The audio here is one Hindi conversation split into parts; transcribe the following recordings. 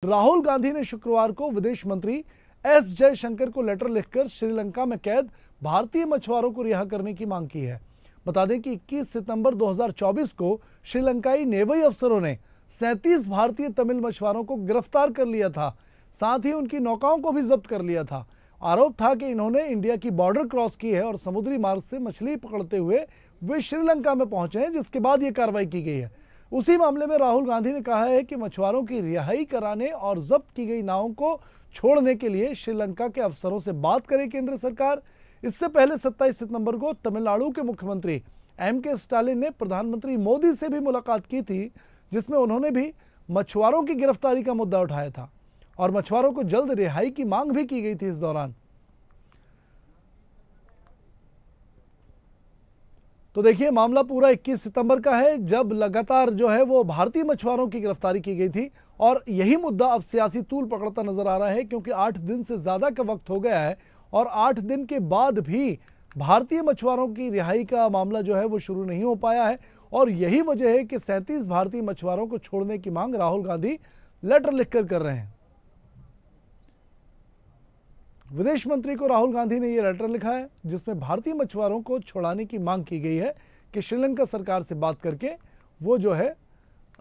राहुल गांधी ने शुक्रवार को विदेश मंत्री एस जयशंकर को लेटर लिखकर श्रीलंका में कैद भारतीय मछुआरों को रिहा करने की मांग की है। बता दें कि 21 सितंबर 2024 को श्रीलंकाई नेवी अफसरों ने 37 भारतीय तमिल मछुआरों को गिरफ्तार कर लिया था। साथ ही उनकी नौकाओं को भी जब्त कर लिया था। आरोप था कि इन्होंने इंडिया की बॉर्डर क्रॉस की है और समुद्री मार्ग से मछली पकड़ते हुए वे श्रीलंका में पहुंचे हैं, जिसके बाद यह कार्रवाई की गई है। उसी मामले में राहुल गांधी ने कहा है कि मछुआरों की रिहाई कराने और जब्त की गई नावों को छोड़ने के लिए श्रीलंका के अफसरों से बात करे केंद्र सरकार। इससे पहले 27 सितंबर को तमिलनाडु के मुख्यमंत्री एम.के. स्टालिन ने प्रधानमंत्री मोदी से भी मुलाकात की थी, जिसमें उन्होंने भी मछुआरों की गिरफ्तारी का मुद्दा उठाया था और मछुआरों को जल्द रिहाई की मांग भी की गई थी। इस दौरान तो देखिए, मामला पूरा 21 सितंबर का है, जब लगातार जो है वो भारतीय मछुआरों की गिरफ्तारी की गई थी और यही मुद्दा अब सियासी तूल पकड़ता नजर आ रहा है, क्योंकि 8 दिन से ज्यादा का वक्त हो गया है और 8 दिन के बाद भी भारतीय मछुआरों की रिहाई का मामला जो है वो शुरू नहीं हो पाया है। और यही वजह है कि 37 भारतीय मछुआरों को छोड़ने की मांग राहुल गांधी लेटर लिखकर कर रहे हैं। विदेश मंत्री को राहुल गांधी ने यह लेटर लिखा है, जिसमें भारतीय मछुआरों को छुड़ाने की मांग की गई है कि श्रीलंका सरकार से बात करके वो जो है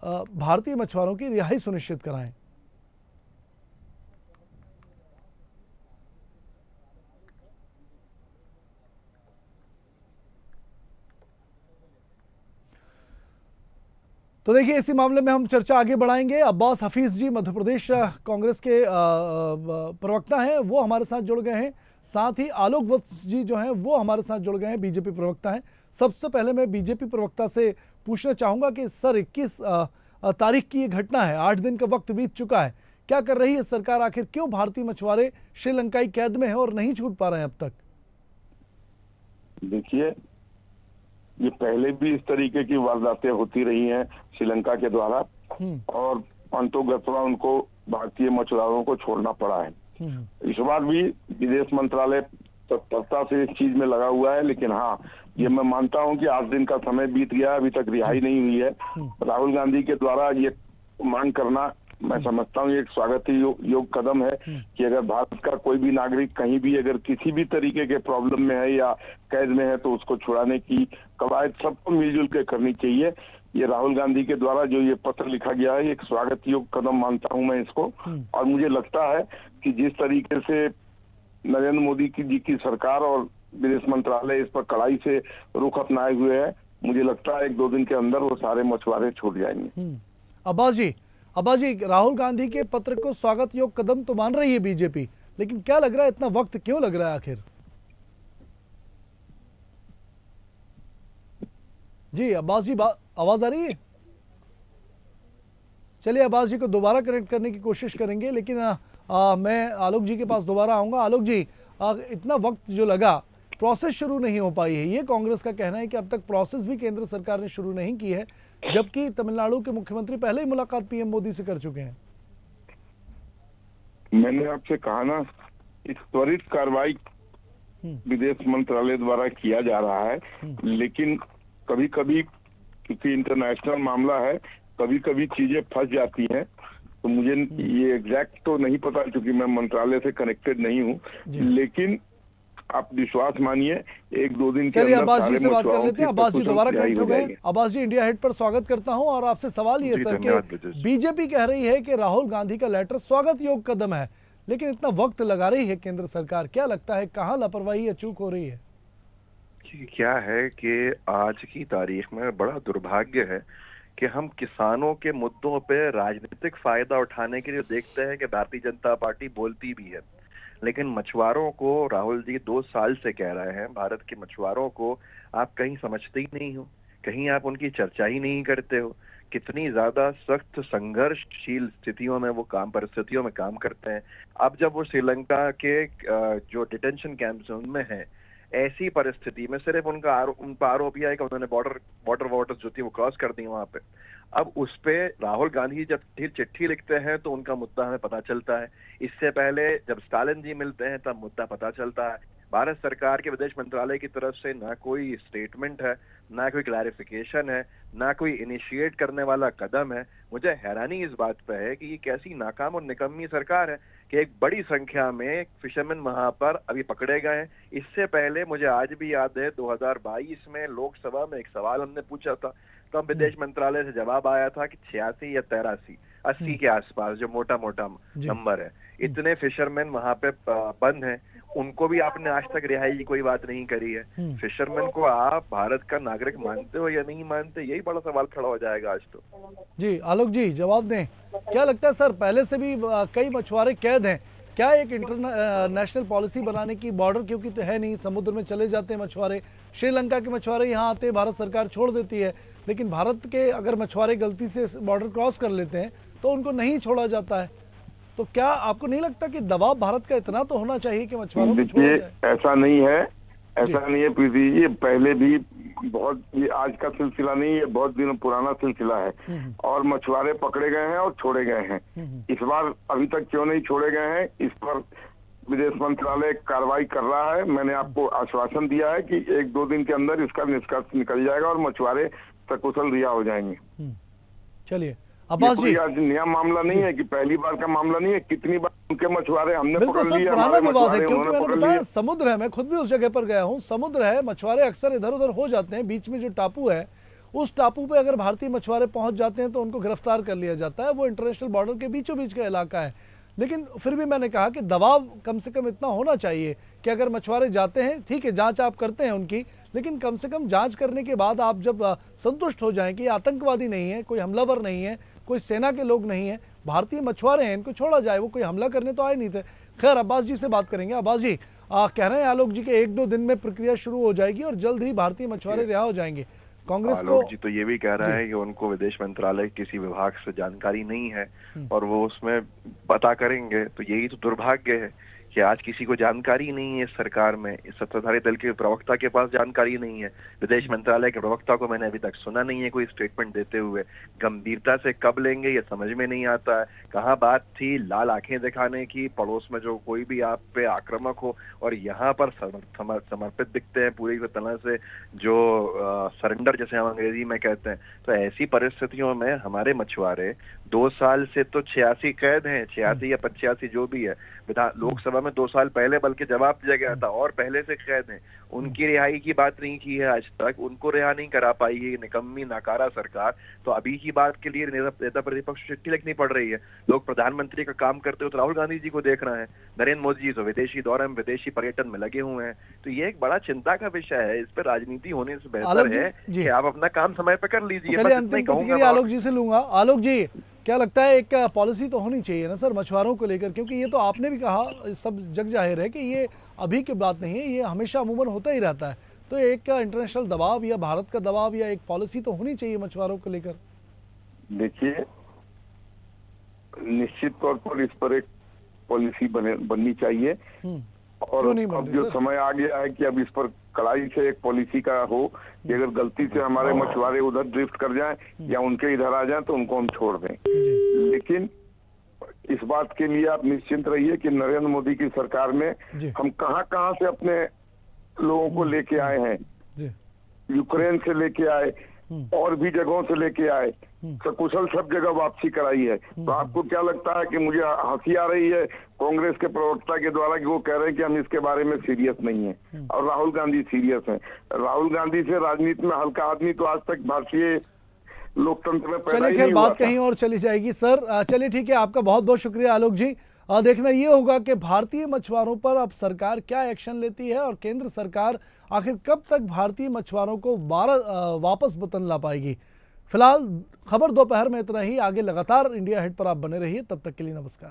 भारतीय मछुआरों की रिहाई सुनिश्चित कराएं। तो देखिए, इसी मामले में हम चर्चा आगे बढ़ाएंगे। अब्बास हफीज जी मध्य प्रदेश कांग्रेस के प्रवक्ता हैं, वो हमारे साथ जुड़ गए हैं। साथ ही आलोक वत्स जी जो हैं वो हमारे साथ जुड़ गए हैं, बीजेपी प्रवक्ता हैं। सबसे पहले मैं बीजेपी प्रवक्ता से पूछना चाहूंगा कि सर, 21 तारीख की ये घटना है, 8 दिन का वक्त बीत चुका है, क्या कर रही है सरकार? आखिर क्यों भारतीय मछुआरे श्रीलंकाई कैद में है और नहीं छूट पा रहे हैं अब तक? देखिए, ये पहले भी इस तरीके की वारदातें होती रही हैं श्रीलंका के द्वारा और अंतोगत्वा उनको भारतीय मछुआरों को छोड़ना पड़ा है। इस बार भी विदेश मंत्रालय तत्परता से इस चीज में लगा हुआ है, लेकिन हाँ, ये मैं मानता हूं कि 8 दिन का समय बीत गया, अभी तक रिहाई नहीं हुई है। राहुल गांधी के द्वारा ये मांग करना मैं समझता हूँ एक स्वागत योग्य कदम है कि अगर भारत का कोई भी नागरिक कहीं भी अगर किसी भी तरीके के प्रॉब्लम में है या कैद में है तो उसको छुड़ाने की कवायद सबको मिलजुल के करनी चाहिए। ये राहुल गांधी के द्वारा जो ये पत्र लिखा गया है, एक स्वागत योग्य कदम मानता हूं मैं इसको। और मुझे लगता है कि जिस तरीके से नरेंद्र मोदी जी की सरकार और विदेश मंत्रालय इस पर कड़ाई से रुख अपनाए हुए है, मुझे लगता है 1-2 दिन के अंदर वो सारे मछुआरे छूट जाएंगे। अब्बास जी, राहुल गांधी के पत्र को स्वागत योग्य कदम तो मान रही है बीजेपी, लेकिन क्या लग रहा है, इतना वक्त क्यों लग रहा है आखिर? जी अब्बास जी, आवाज आ रही है? चलिए, अब्बास जी को दोबारा कनेक्ट करने की कोशिश करेंगे, लेकिन मैं आलोक जी के पास दोबारा आऊंगा। आलोक जी, इतना वक्त जो लगा, प्रोसेस शुरू नहीं हो पाई है, ये कांग्रेस का कहना है कि अब तक प्रोसेस भी केंद्र सरकार ने शुरू नहीं की है, जबकि तमिलनाडु के मुख्यमंत्री पहले ही मुलाकात पीएम मोदी से कर चुके हैं। मैंने आपसे कहा ना, इस त्वरित कार्रवाई विदेश मंत्रालय द्वारा किया जा रहा है, लेकिन कभी कभी क्योंकि इंटरनेशनल मामला है, कभी कभी चीजें फंस जाती हैं। तो मुझे ये एग्जैक्ट तो नहीं पता क्योंकि मैं मंत्रालय से कनेक्टेड नहीं हूँ, लेकिन आप विश्वास मानिए 1-2 दिन के अंदर अब्बास जी से बात कर लेते हैं। अब्बास जी दोबारा कनेक्ट हो गए। अब्बास जी, इंडिया हेड पर स्वागत करता हूं और आपसे सवाल ये सर कि बीजेपी कह रही है कि राहुल गांधी का लेटर स्वागत योग्य कदम है, लेकिन इतना वक्त लगा रही है केंद्र सरकार, क्या लगता है कहां लापरवाही या चूक हो रही है? क्या है कि आज की तारीख में बड़ा दुर्भाग्य है कि हम किसानों के मुद्दों पे राजनीतिक फायदा उठाने के लिए देखते हैं कि भारतीय जनता पार्टी बोलती भी है, लेकिन मछुआरों को राहुल जी 2 साल से कह रहे हैं, भारत के मछुआरों को आप कहीं समझते ही नहीं हो, कहीं आप उनकी चर्चा ही नहीं करते हो, कितनी ज्यादा सख्त संघर्षशील परिस्थितियों में काम करते हैं। अब जब वो श्रीलंका के जो डिटेंशन कैंप्स हैं उनमें है, ऐसी परिस्थिति में सिर्फ उन पर आरोप यह है कि उन्होंने बॉर्डर जो थी वो क्रॉस कर दी वहां पे। अब उस पे राहुल गांधी जब चिट्ठी लिखते हैं तो उनका मुद्दा हमें पता चलता है, इससे पहले जब स्टालिन जी मिलते हैं तब मुद्दा पता चलता है। भारत सरकार के विदेश मंत्रालय की तरफ से ना कोई स्टेटमेंट है, ना कोई क्लैरिफिकेशन है, ना कोई इनिशिएट करने वाला कदम है। मुझे हैरानी इस बात पे है कि ये कैसी नाकाम और निकम्मी सरकार है कि एक बड़ी संख्या में फिशरमैन वहां पर अभी पकड़े गए हैं। इससे पहले मुझे आज भी याद है 2022 में लोकसभा में एक सवाल हमने पूछा था, तो हम विदेश मंत्रालय से जवाब आया था कि 86 या 83-80 के आसपास, जो मोटा मोटा नंबर है, इतने फिशरमैन वहां पे बंद हैं। उनको भी आपने आज तक रिहाई की कोई बात नहीं करी है। फिशरमैन को आप भारत का नागरिक मानते हो या नहीं मानते, यही बड़ा सवाल खड़ा हो जाएगा आज तो। जी आलोक जी जवाब दें, क्या लगता है सर, पहले से भी कई मछुआरे कैद हैं, क्या एक इंटरनेशनल पॉलिसी बनाने की, बॉर्डर क्योंकि तो है नहीं, समुद्र में चले जाते हैं मछुआरे, श्रीलंका के मछुआरे यहाँ आते हैं, भारत सरकार छोड़ देती है, लेकिन भारत के अगर मछुआरे गलती से बॉर्डर क्रॉस कर लेते हैं तो उनको नहीं छोड़ा जाता है, तो क्या आपको नहीं लगता कि दबाव भारत का इतना तो होना चाहिए कि मछुआरों को छोड़ा जाए? ऐसा नहीं है, ऐसा नहीं है प्रीति जी, पहले भी बहुत, ये आज का सिलसिला नहीं है, बहुत दिन पुराना सिलसिला है और मछुआरे पकड़े गए हैं और छोड़े गए हैं। इस बार अभी तक क्यों नहीं छोड़े गए हैं, इस पर विदेश मंत्रालय कार्रवाई कर रहा है। मैंने आपको आश्वासन दिया है कि 1-2 दिन के अंदर इसका निष्कर्ष निकल जाएगा और मछुआरे सकुशल रिहा हो जाएंगे। चलिए अब्बास जी, आज नया मामला नहीं है कि पहली बार का मामला नहीं है, कितनी बार उनके मछुआरे हमने बिल्कुल पकड़ लिया, पुराना विवाद है, क्योंकि मैंने बताया समुद्र है, मैं खुद भी उस जगह पर गया हूँ, समुद्र है, मछुआरे अक्सर इधर उधर हो जाते हैं, बीच में जो टापू है उस टापू पे अगर भारतीय मछुआरे पहुंच जाते हैं तो उनको गिरफ्तार कर लिया जाता है। वो इंटरनेशनल बॉर्डर के बीचों बीच का इलाका है, लेकिन फिर भी मैंने कहा कि दबाव कम से कम इतना होना चाहिए कि अगर मछुआरे जाते हैं, ठीक है जांच आप करते हैं उनकी, लेकिन कम से कम जांच करने के बाद आप जब संतुष्ट हो जाएं कि आतंकवादी नहीं है, कोई हमलावर नहीं है, कोई सेना के लोग नहीं है, भारतीय मछुआरे हैं, इनको छोड़ा जाए, वो कोई हमला करने तो आए नहीं थे। खैर अब्बास जी से बात करेंगे। अब्बास जी कह रहे हैं आलोक जी के 1-2 दिन में प्रक्रिया शुरू हो जाएगी और जल्द ही भारतीय मछुआरे रिहा हो जाएंगे। कांग्रेस को जी तो ये भी कह रहा है कि उनको विदेश मंत्रालय किसी विभाग से जानकारी नहीं है और वो उसमें पता करेंगे, तो यही तो दुर्भाग्य है कि आज किसी को जानकारी नहीं है इस सरकार में, इस सत्ताधारी दल के प्रवक्ता के पास जानकारी नहीं है, विदेश मंत्रालय के प्रवक्ता को मैंने अभी तक सुना नहीं है कोई स्टेटमेंट देते हुए। गंभीरता से कब लेंगे ये समझ में नहीं आता है। कहाँ बात थी लाल आंखें दिखाने की, पड़ोस में जो कोई भी आप पे आक्रामक हो, और यहाँ पर समर्पित दिखते हैं पूरी तरह से, जो सरेंडर जैसे हम अंग्रेजी में कहते हैं। तो ऐसी परिस्थितियों में हमारे मछुआरे 2 साल से तो 86 कैद हैं, 86 या 85 जो भी है, लोकसभा में 2 साल पहले बल्कि जवाब दिया गया था और पहले से कैद हैं। उनकी रिहाई की बात नहीं की है आज तक, उनको रिहा नहीं करा पाई है निकम्मी नाकारा सरकार। तो अभी की बात के लिए नेता प्रतिपक्ष चिट्ठी लिखनी पड़ रही है। लोग प्रधानमंत्री का काम करते हो तो राहुल गांधी जी को देख रहे हैं, नरेंद्र मोदी जी तो विदेशी दौरे में, विदेशी पर्यटन में लगे हुए हैं। तो ये एक बड़ा चिंता का विषय है, इस पर राजनीति होने से बेहतर है कि आप अपना काम समय पर कर लीजिए। अंतिम प्रतिक्रिया आलोक जी से लूंगा। आलोक जी क्या लगता है, एक पॉलिसी तो होनी चाहिए ना सर मछुआरों को लेकर, क्योंकि ये तो आपने भी कहा, सब जग जाहिर है कि ये अभी की बात नहीं है, ये हमेशा अमूमन होता ही रहता है। तो एक इंटरनेशनल दबाव या भारत का दबाव या एक पॉलिसी तो होनी चाहिए मछुआरों को लेकर। देखिए निश्चित तौर पर इस पर एक पॉलिसी बननी चाहिए और अब जो समय आ गया है कि अब इस पर कड़ाई से एक पॉलिसी का हो कि अगर गलती से हमारे मछुआरे उधर ड्रिफ्ट कर जाएं या उनके इधर आ जाएं तो उनको हम छोड़ दें। लेकिन इस बात के लिए आप निश्चिंत रहिए कि नरेंद्र मोदी की सरकार में हम कहां से अपने लोगों को लेके आए हैं, यूक्रेन से लेके आए और भी जगहों से लेके आए, सकुशल सब जगह वापसी कराई है। तो आपको क्या लगता है कि मुझे हंसी आ रही है कांग्रेस के प्रवक्ता के द्वारा कि वो कह रहे हैं कि हम इसके बारे में सीरियस नहीं है और राहुल गांधी सीरियस हैं। राहुल गांधी से राजनीति में हल्का आदमी तो आज तक भारतीय लोकतंत्र में पैदा ही नहीं हुआ। चलिए बात कहीं और चली जाएगी सर। चलिए ठीक है, आपका बहुत बहुत शुक्रिया आलोक जी। देखना ये होगा कि भारतीय मछुआरों पर अब सरकार क्या एक्शन लेती है और केंद्र सरकार आखिर कब तक भारतीय मछुआरों को वापस वतन ला पाएगी। फिलहाल खबर दोपहर में इतना ही। आगे लगातार इंडिया हिट पर आप बने रहिए। तब तक के लिए नमस्कार।